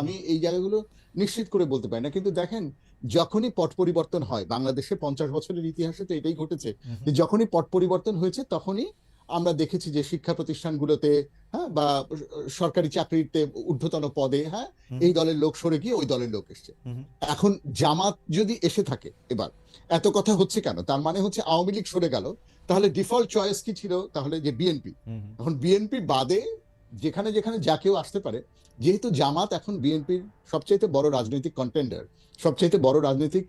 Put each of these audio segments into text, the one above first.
আমি এই জায়গাগুলো নিশ্চিত করে বলতে পারি না, কিন্তু দেখেন যখনই পট পরিবর্তন হয়, বাংলাদেশে 50 বছরের ইতিহাসে তো এটাই ঘটেছে, যে যখনই পট পরিবর্তন হয়েছে তখনই আমরা দেখেছি যে শিক্ষা প্রতিষ্ঠানগুলোতে, হ্যাঁ, বা সরকারি চাকরিতে ঊর্ধ্বতন পদে, হ্যাঁ, এই দলের লোক সরে গিয়ে ওই দলের লোক এসছে। এখন জামাত যদি এসে থাকে, এবার এত কথা হচ্ছে কেন? তার মানে হচ্ছে আওয়ামী লীগ সরে গেল, তাহলে ডিফল্ট চয়েস কি ছিল? তাহলে যে বিএনপি। এখন বিএনপি বাদে যেখানে যেখানে যা কেউ আসতে পারে, যেহেতু জামাত এখন বিএনপির সবচাইতে বড় রাজনৈতিক কন্টেন্ডার, সবচাইতে বড় রাজনৈতিক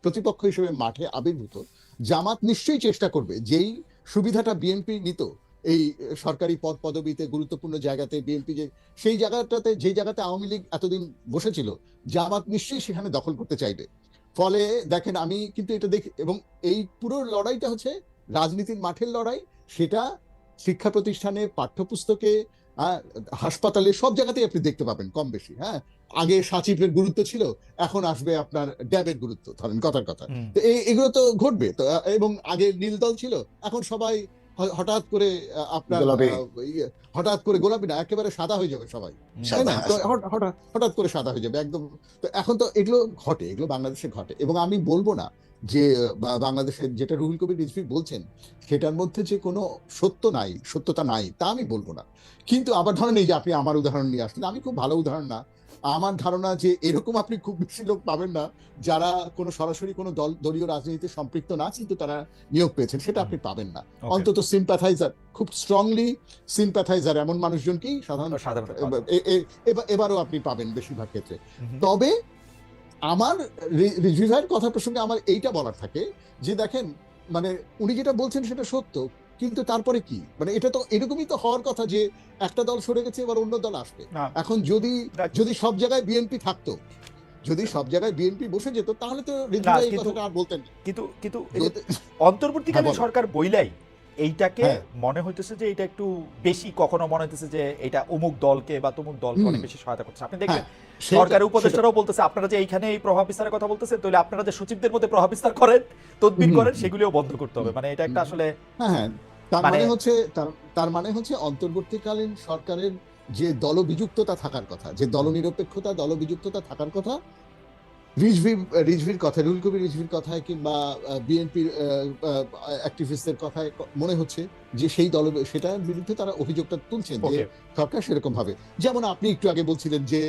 প্রতিপক্ষ হিসেবে মাঠে আবির্ভূত, জামাত নিশ্চয়ই চেষ্টা করবে যেই সুবিধাটা বিএনপি নিত এই সরকারি পদ পদবিতে, গুরুত্বপূর্ণ জায়গাতে বিএনপি সেই জায়গাটাতে, যেই জায়গাতে আওয়ামী লীগ এতদিন বসেছিল, জামাত নিশ্চয়ই সেখানে দখল করতে চাইবে। ফলে দেখেন, আমি কিন্তু এটা দেখি, এবং এই পুরো লড়াইটা হচ্ছে রাজনীতির মাঠের লড়াই। সেটা শিক্ষা প্রতিষ্ঠানে, পাঠ্যপুস্তকে, হাসপাতালে, সব জায়গাতেই আপনি দেখতে পাবেন কম বেশি। হ্যাঁ, আগে সাচিবের গুরুত্ব ছিল, এখন আসবে আপনার ড্যাবের গুরুত্ব, ধরেন কথার কথা। তো এগুলো তো ঘটবে তো। এবং আগে নীল দল ছিল, এখন সবাই হঠাৎ করে আপনার হঠাৎ করে গোলাপি না, একেবারে সাদা হয়ে যাবে সবাই, তাই না? তো হঠাৎ করে সাদা হয়ে যাবে একদম। তো এখন তো এগুলো ঘটে, এগুলো বাংলাদেশে ঘটে, এবং আমি বলবো না যে বাংলাদেশের যেটা রুহুল কবির রিজভী বলছেন সেটার মধ্যে যে কোনো সত্যতা নাই, তা আমি বলবো না। কিন্তু আবার ধরেন, এই যে আপনি আমার উদাহরণ নিয়ে আসলেন, আমি খুব ভালো উদাহরণ না। আমার ধারণা যে এরকম আপনি খুব বেশি লোক পাবেন না যারা কোনো সরাসরি কোনো দলীয় রাজনীতিতে সম্পৃক্ত না, কিন্তু তারা নিয়োগ পেয়েছেন, সেটা আপনি পাবেন না। অন্তত সিম্প্যাথাইজার, খুব স্ট্রংলি সিম্প্যাথাইজার এমন মানুষজনকেই সাধারণত এবারও আপনি পাবেন বেশিরভাগ ক্ষেত্রে। তবে আমার রিজভী ভাইয়ের কথা প্রসঙ্গে আমার এইটা বলার থাকে যে দেখেন, মানে উনি যেটা বলছেন সেটা সত্য, কিন্তু তারপরে কি, মানে এটা তো এরকমই তো হওয়ার কথা যে একটা দল সরে গেছে, এবার অন্য দল আসবে। এখন যদি সব জায়গায় বিএনপি থাকতো, যদি সব জায়গায় বিএনপি বসে যেত, তাহলে তো রিজভী ভাই এই কথাটা আর বলতেন না। কিন্তু অন্তর্বর্তীকালীন সরকার বইলাই এইটাকে মনে হইতেছে যে এটা একটু বেশি, কখনো মনে হইতেছে যে এটা অমুক দলকে বা তমুক দলকে অনেক বেশি সহায়তা করছে। আপনি দেখবেন সরকারি উপদেষ্টারাও বলতেছে আপনারা যে এইখানে এই প্রভাব বিস্তারের কথা বলতেছে, তাহলে আপনারা যে সচিবদের মধ্যে প্রভাব বিস্তার করেন, তদবির করেন, সেগুলিও বন্ধ করতে হবে। মানে এটা একটা আসলে তার মানে হচ্ছে অন্তর্বর্তীকালীন সরকারের যে দলবিযুক্ততা থাকার কথা, যে দলনিরপেক্ষতা, দলবিযুক্ততা থাকার কথা, রিজভির কথায়, রুহুল কবির রিজভির কথায়, কিংবা বিএনপির অ্যাক্টিভিস্টদের কথায় মনে হচ্ছে যে সেই সেটার বিরুদ্ধে তারা অভিযোগটা তুলছেন যে সরকার সেরকম ভাবে, যেমন আপনি একটু আগে বলছিলেন যে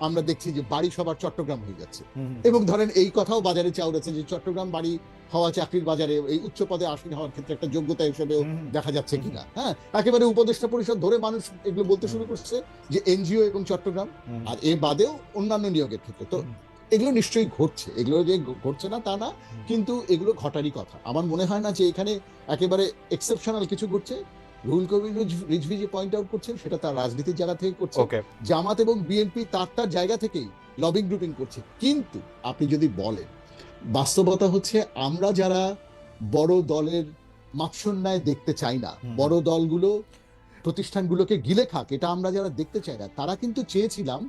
আমরা দেখছি যে বাড়ি সবার চট্টগ্রাম হয়ে যাচ্ছে, এবং ধরেন এই কথাও বাজারে চাউড়েছে যে চট্টগ্রাম বাড়ি হওয়া চাকরির বাজারে এই উচ্চ পদে আসীন হওয়ার ক্ষেত্রে একটা যোগ্যতা হিসেবেও দেখা যাচ্ছে কিনা। হ্যাঁ, একেবারে উপদেষ্টা পরিষদ ধরে মানুষ এগুলো বলতে শুরু করছে যে এনজিও এবং চট্টগ্রাম, আর এর বাদেও অন্যান্য নিয়োগের ক্ষেত্রে। তো এগুলো নিশ্চয়ই ঘটছে, এগুলো যে ঘটছে না তা না, কিন্তু এগুলো ঘটারই কথা। আমার মনে হয় না যে এখানে একেবারে এক্সেপশনাল কিছু ঘটছে। রুহুল কবির রিজভী যে পয়েন্ট আউট করছেন সেটা তার রাজনীতির জায়গা থেকে করছে, জামাত এবং বিএনপি তার জায়গা থেকেই লবিং গ্রুপিং করছে। কিন্তু আপনি যদি বলেন, বাস্তবতা হচ্ছে আমরা যারা বড় দলের মাৎসন্যায় দেখতে চাই না, বড় দলগুলো প্রতিষ্ঠানগুলোকে গিলে খাক, এটা আমরা যারা দেখতে চাই না, তারা কিন্তু চেয়েছিলাম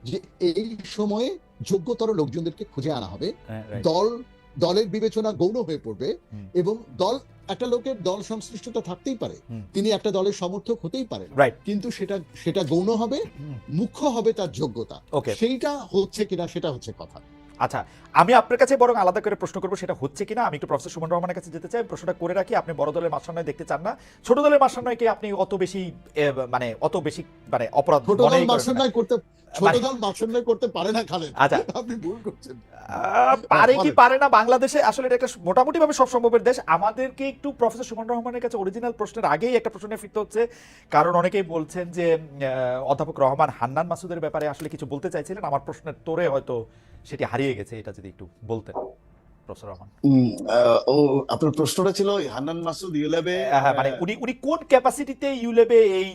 যে এই সময়ে যোগ্যতর লোকজনদেরকে খুঁজে আনা হবে, দলের বিবেচনা গৌণ হয়ে পড়বে, এবং একটা লোকের দল সংশ্লিষ্টতা থাকতেই পারে, তিনি একটা দলের সমর্থক হতেই পারেন, কিন্তু সেটা গৌণ হবে, মুখ্য হবে তার যোগ্যতা। সেইটা হচ্ছে কিনা, সেটা হচ্ছে কথা। আচ্ছা, আমি আপনার কাছে বরং আলাদা করে প্রশ্ন করবো, সেটা হচ্ছে কিনা। আমি একটু প্রফেসর সুমন রহমানের কাছে যেতে চাই, প্রশ্নটা করে রাখি। আপনি বড় দলের মাসান্নয় দেখতে চান না, ছোট দলের মাসান্নয়কে আপনি অত বেশি মানে অপরাধ করতে পারে না খালেদ। আচ্ছা, আপনি ভুল করছেন। পারে কি পারে না, বাংলাদেশে আসলে এটা একটা মোটামুটি ভাবে সব সম্ভবের দেশ। আমাদেরকে একটু প্রফেসর সুমন রহমানের কাছে অরিজিনাল প্রশ্নের আগেই একটা প্রশ্নে ফিরতে হচ্ছে, কারণ অনেকেই বলছেন যে অধ্যাপক রহমান হান্নান মাসুদের ব্যাপারে আসলে কিছু বলতে চাইছিলেন, আমার প্রশ্নের তোরে হয়তো সেটি হারিয়ে গেছে, এটা যদি একটু বলতেন প্রফেসর রহমান। আপনার প্রশ্নটা ছিল হান্নান মাসুদ ইউলেবে, মানে উনি কোন ক্যাপাসিটিতে ইউলেবে এই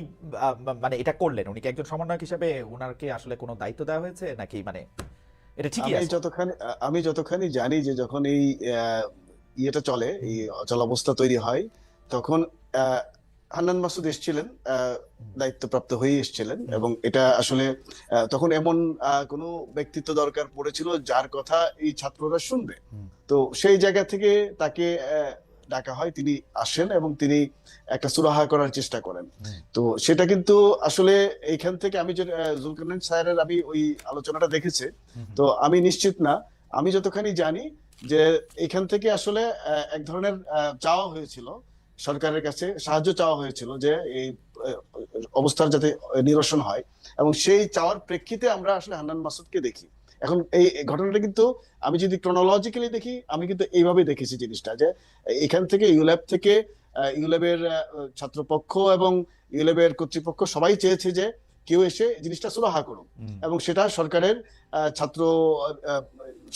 মানে এটা করলেন? উনি কি একজন সমন্বয়ক হিসেবে ওনাকে আসলে কোনো দায়িত্ব দেওয়া হয়েছে নাকি? মানে এটা ঠিকই আছে? আমি যতখানি জানি যে যখন এই ইয়েটা চলে, এই অচলাবস্থা তৈরি হয়, তখন হান্নান মাসুদ এসেছিলেন, দায়িত্বপ্রাপ্ত হয়ে এসেছিলেন, এবং এটা আসলে তখন এমন কোনো ব্যক্তিত্ব দরকার পড়েছিল যার কথা এই ছাত্ররা শুনবে। তো সেই জায়গা থেকে তাকে ডাকা হয় তিনি আসেন এবং তিনি একটা সুরাহা করার চেষ্টা করেন। তো সেটা কিন্তু আসলে এইখান থেকে আমি যে জুলকারনাইন স্যারের আমি ওই আলোচনাটা দেখেছি, তো আমি নিশ্চিত না, আমি যতখানি জানি যে এখান থেকে আসলে এক ধরনের চাওয়া হয়েছিল সরকারের কাছে, সাহায্য চাওয়া হয়েছিল যে এই অবস্থার যাতে নিরসন হয়, এবং সেই চাওয়ার প্রেক্ষিতে আমরা আসলে হান্নান মাসুদকে দেখি। এখন এই ঘটনাটা কিন্তু আমি যদি ক্রোনোলজিক্যালি দেখি, আমি কিন্তু এইভাবে দেখেছি জিনিসটা, যে এখান থেকে ইউল্যাব থেকে ইউল্যাবের ছাত্রপক্ষ এবং ইউল্যাবের কর্তৃপক্ষ সবাই চেয়েছে যে কেউ এসে জিনিসটা সুরাহা করুক, এবং সেটা সরকারের ছাত্র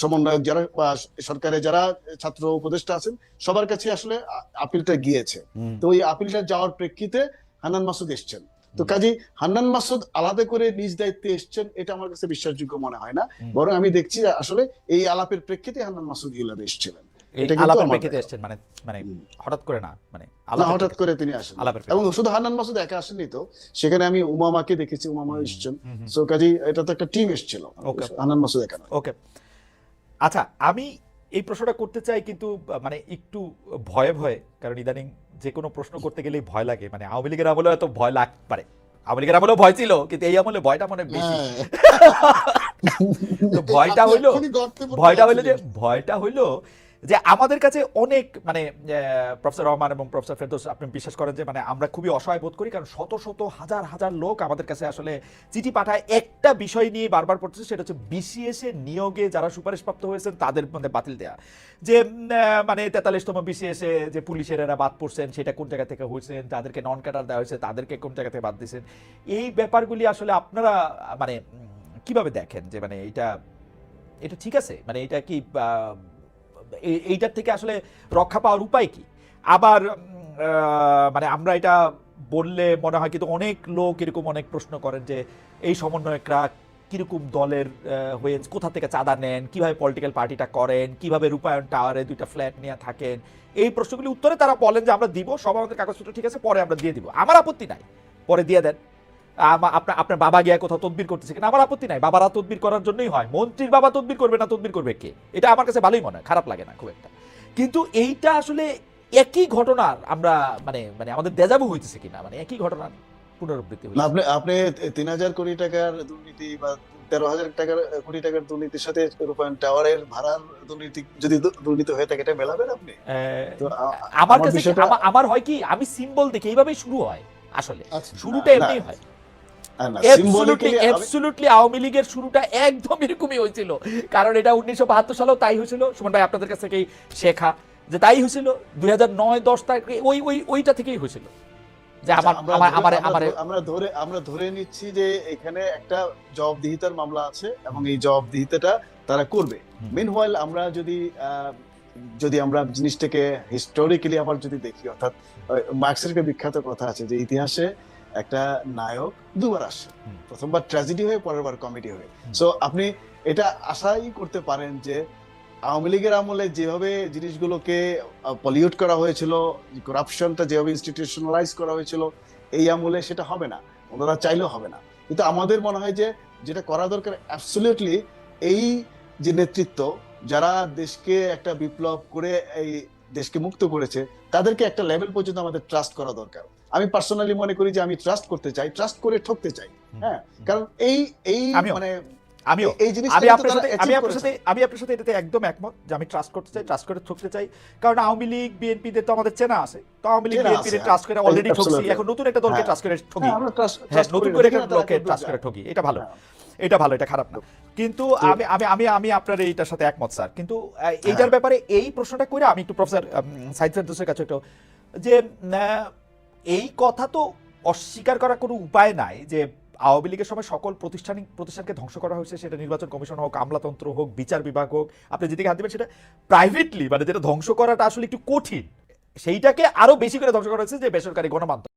সমন্বয়ক যারা বা সরকারের যারা ছাত্র উপদেষ্টা আছেন সবার কাছে আসলে আপিলটা গিয়েছে। তো ওই আপিলটা যাওয়ার প্রেক্ষিতে হান্নান মাসুদ এসছেন। তো কাজী হান্নান মাসুদ আলাদা করে নিজ দায়িত্বে এসছেন এটা আমার কাছে বিশ্বাসযোগ্য মনে হয় না, বরং আমি দেখছি আসলে এই আলাপের প্রেক্ষিতে হান্নান মাসুদ ইউল্যাবে এসেছিলেন। এটা কিন্তু আলাপের আমার প্রেক্ষিতে এসেছেন, মানে মানে হঠাৎ করে না, মানে না, হঠাৎ করে তিনি আসেন, আলাপের এবং শুধু হান্নান মাসুদ একা আসেননি, তো সেখানে আমি উমামাকে দেখেছি, উমামা এসেছেন। সো কাজী এটা তো একটা টিম এসেছিল, হান্নান মাসুদ একা না। ওকে, আচ্ছা আমি এই প্রশ্নটা করতে চাই কিন্তু মানে একটু ভয়ে ভয়ে, কারণ ইদানিং যে কোনো প্রশ্ন করতে গেলেই ভয় লাগে। মানে আওয়ামী লীগের আমলে হয়তো ভয় লাগতে পারে, আওয়ামী লীগের আমলেও ভয় ছিল, কিন্তু এই আমলে ভয়টা মনে বেশি। তো ভয়টা হইলো যে আমাদের কাছে অনেক মানে প্রফেসর রহমান এবং প্রফেসর ফেরদৌস আপনি বিশ্বাস করেন যে মানে আমরা খুবই অসহায় বোধ করি, কারণ শত শত হাজার হাজার লোক আমাদের কাছে আসলে চিঠি পাঠায় একটা বিষয় নিয়ে বারবার পড়তেছে, সেটা হচ্ছে বিসিএস এর নিয়োগে যারা সুপারিশপ্রাপ্ত হয়েছেন তাদের মধ্যে বাতিল দেয়া, যে মানে 43তম বিসিএস এ যে পুলিশের এরা বাদ পড়ছেন সেটা কোন জায়গা থেকে হয়েছেন, যাদেরকে নন ক্যাডার দেওয়া হয়েছে তাদেরকে কোন জায়গা থেকে বাদ দিয়েছেন। এই ব্যাপারগুলি আসলে আপনারা মানে কিভাবে দেখেন যে মানে এটা ঠিক আছে, মানে এটা কি এইটার থেকে আসলে রক্ষা পাওয়ার উপায় কি? আবার মানে আমরা এটা বললে মনে হয় কিন্তু অনেক লোক এরকম অনেক প্রশ্ন করেন যে এই সমন্বয়করা কিরকম দলের হয়ে কোথা থেকে চাঁদা নেন, কিভাবে পলিটিক্যাল পার্টিটা করেন, কিভাবে রূপায়ণ টাওয়ারে 2টা ফ্ল্যাট নিয়ে থাকেন। এই প্রশ্নগুলি উত্তরে তারা বলেন যে আমরা দিব, সব আমাদের কাগজপত্র ঠিক আছে, পরে আমরা দিয়ে দিব। আমার আপত্তি নাই, পরে দিয়ে দেন। আপনার বাবা গিয়ে কোথাও তদবির করতেছে কিনা আমার আপত্তি নাই, বাবারা তদবির করার জন্যই হয়, মন্ত্রীর বাবা তদবির করবে না, তদবির করবে কে? এটা আমার কাছে ভালোই মনে হয়, খারাপ লাগে না খুব একটা। কিন্তু এইটা আসলে একই ঘটনার আমরা মানে মানে আমাদের দেজাবু হইতেছে কিনা, মানে একই ঘটনার পুনরাবৃত্তি না, আপনি 3,000 কোটি টাকার দুর্নীতি বা 13,000 কোটি টাকার দুর্নীতির সাথে রূপায়ণ টাওয়ারের ভাড়ার দুর্নীতি যদি দুর্নীতি হয়ে থাকে, এটা মেলাবেন আপনি? তো আমার কাছে আমার হয় কি, আমি সিম্বল দেখি এইভাবেই শুরু হয় আসলে, শুরুটা এমনি হয়। অ্যাবসলিউটলি আওয়ামী লীগের শুরুটা একদম এরকমই হয়েছিল, কারণ এটা 1972 সালেও তাই হয়েছিল। সুমন ভাই আপনাদের কাছ থেকেই শেখা যে তাই হয়েছিল, 2009-10 ওইটা থেকেই হয়েছিল। যে আমরা ধরে নিচ্ছি যে এখানে একটা জবাবদিহিতার মামলা আছে এবং এই জবাবদিহিতাটা তারা করবে। মিনওয়াইল আমরা যদি আমরা জিনিসটাকে হিস্টোরিক্যালি আবার যদি দেখি, অর্থাৎ মার্ক্সের একটা বিখ্যাত কথা আছে যে ইতিহাসে একটা নায়ক দুবার আসে, প্রথমবার ট্র্যাজেডি হয়ে, পরের বার কমেডি হয়ে। সো আপনি এটা আশাই করতে পারেন যে আওয়ামী লীগের আমলে যেভাবে জিনিসগুলোকে পলিউট করা হয়েছিল, করাপশনটা যেভাবে ইনস্টিটিউশনালাইজ করা হয়েছিল, এই আমলে সেটা হবে না, ওনারা চাইলেও হবে না। কিন্তু আমাদের মনে হয় যে যেটা করা দরকার অ্যাবসলিউটলি, এই যে নেতৃত্ব যারা দেশকে একটা বিপ্লব করে এই দেশকে মুক্ত করেছে, তাদেরকে একটা লেভেল পর্যন্ত আমাদের ট্রাস্ট করা দরকার। আমি পার্সোনালি মনে করি যে আমি ট্রাস্ট করতে চাই, ট্রাস্ট করে ঠকতে চাই। হ্যাঁ, কারণ এই মানে আমি আপনার সাথে এটাতে একদম একমত যে আমি ট্রাস্ট করতে চাই, ট্রাস্ট করে ঠকতে চাই। কারণ আওয়ামী লীগ বিএনপি দের তো আমাদের চেনা আছে, তো আওয়ামী লীগ বিএনপি দের ট্রাস্ট করে অলরেডি ঠকছি, এখন নতুন একটা দলকে ট্রাস্ট করে ঠকি, নতুন করে একটা দলকে ট্রাস্ট করে ঠকি। এটা ভালো, এটা খারাপ না। কিন্তু আমি আপনার এইটার সাথে একমত স্যার। কিন্তু এইটার ব্যাপারে এই প্রশ্নটা করে আমি একটু প্রফেসর সাইদ ফেরদৌসের কাছে একটু, যে এই কথা তো অস্বীকার করার কোনো উপায় নাই যে আওয়ামী লীগের সময় সকল প্রতিষ্ঠানকে ধ্বংস করা হয়েছে, সেটা নির্বাচন কমিশন হোক, আমলাতন্ত্র হোক, বিচার বিভাগ হোক, আপনি যেদিকে হাত দিবেন সেটা প্রাইভেটলি, মানে যেটা ধ্বংস করাটা আসলে একটু কঠিন, সেইটাকে আরো বেশি করে ধ্বংস করা হয়েছে যে বেসরকারি গণমাধ্যম।